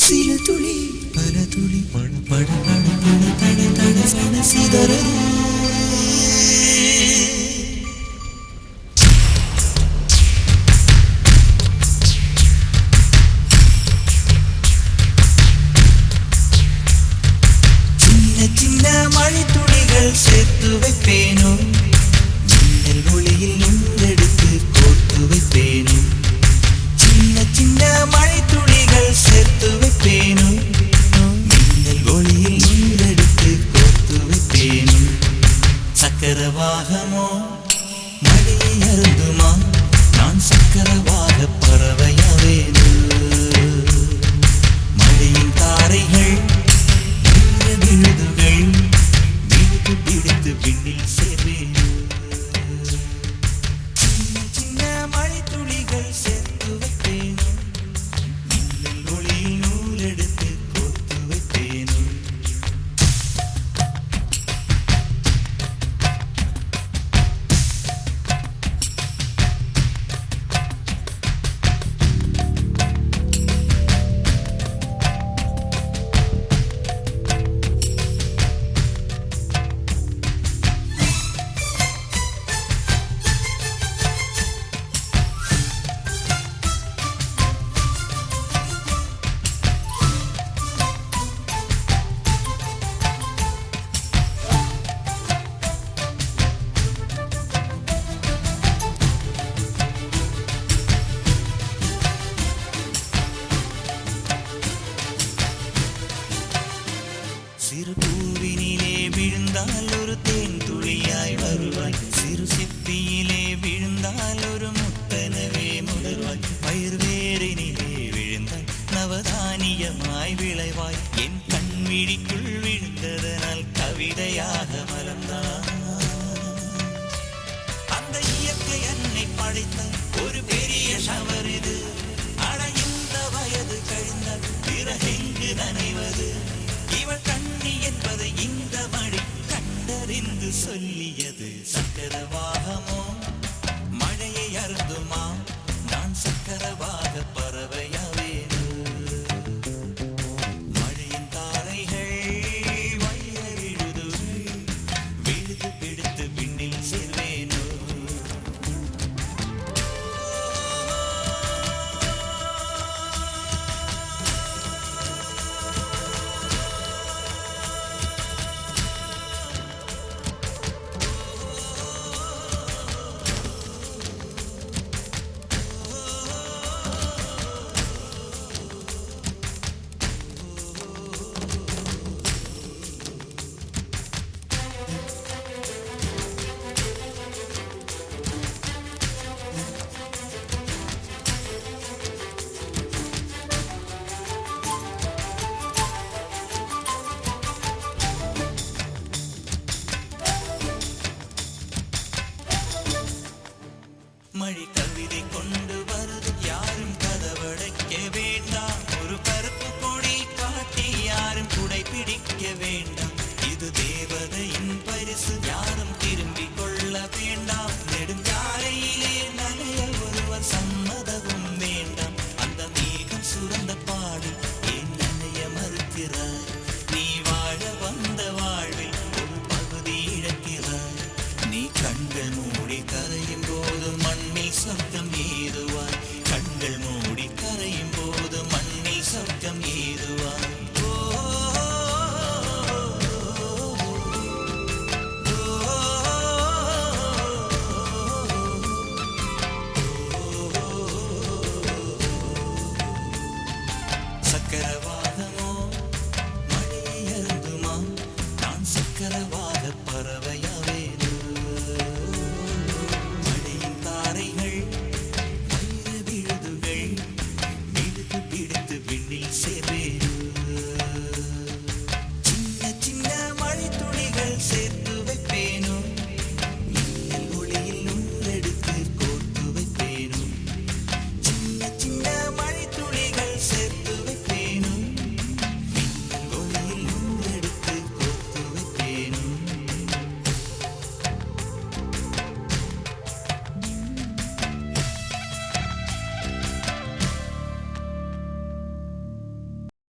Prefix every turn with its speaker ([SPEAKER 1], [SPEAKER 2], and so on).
[SPEAKER 1] சிறு துளி பல துளி பட பட பட பட தட தட சட சிதற சின்ன சின்ன மழை துளிகள் சேர்த்து வைப்பேனோ மின்னல் ஒளியில் நுண்ணெடுத்து கோர்த்து வைப்பேனோ சின்ன சின்ன மழை துளிகள் சேர்த்து வைப்பேனோ மின்னல் ஒளியில் நுண்ணெடுத்து கோர்த்து வைப்பேனோ சக்கரவாகமோ மழையை அருந்துமா நான் சக்கரவாக பறவையாவேனோ மழையின் தாரைகள் விழுதுகள் விழுது பிடித்து விண்ணில் சேர்வேனோ சின்ன சின்ன மழை துளிகள் சேர்த்து வைப்பேனோ மின்னல் ஒளியில் நூலெடுத்து கோர்த்து வைப்பேனோ சிறு பூவினிலே விழுந்தால் ஒரு தேன் துளியாய் வருவாய் சிறு சிப்பியிலே விழுந்தால் ஒரு முத்தனவே முதல்வாய் பயிர் வேரினிலே விழுந்தால் நவதானியமாய் விளைவாய் என் கண்விழிக்குள் விழுந்ததனால் கவிதையாக மலர்ந்தாய் அந்த இயற்கை என்னை படைத்த ஒரு பெரிய ஷவர் இது அட இந்த வயது கழிந்தால் பிறகெங்கு நனைவது இவள் கண்ணி என்பதை இந்த மழை கண்டறிந்து சொல்லியது சக்கரவாகமோ மழையை அருந்துமா நான் சக்கரவாக பறவையாவேனோ மழையின் தாரைகள் வயிற விழுதுகள் விழுது பிடித்து விண்ணில் சேர்வேனோ மழை கவிதை கொண்டு வருது யாரும் கதவடைக்க வேண்டாம் ஒரு கருப்பு கொடி காட்டி யாரும் குடை பிடிக்க வேண்டாம் இது தேவதையின் பரிசு யாரும் திரும்பிக் கொள்ள வேண்டாம் நெடுஞ்சாலையிலே நனைய ஒருவர் சம்மதமும் வேண்டாம் அந்த மேகம் சுரந்த பாடி ஏன் நனைய மறுக்கிறாய் நீ வாழ வந்த வாழ்வில் ஒரு பகுதி இழக்கிறாய் நீ கண்கள் மூடி கரையும் போது மண்ணில் சொர்க்கம் ஏதுவாய் கண்கள் மூடி கரையும் போது மண்ணில் சொர்க்கம் ஏதுவாய் சக்கரவா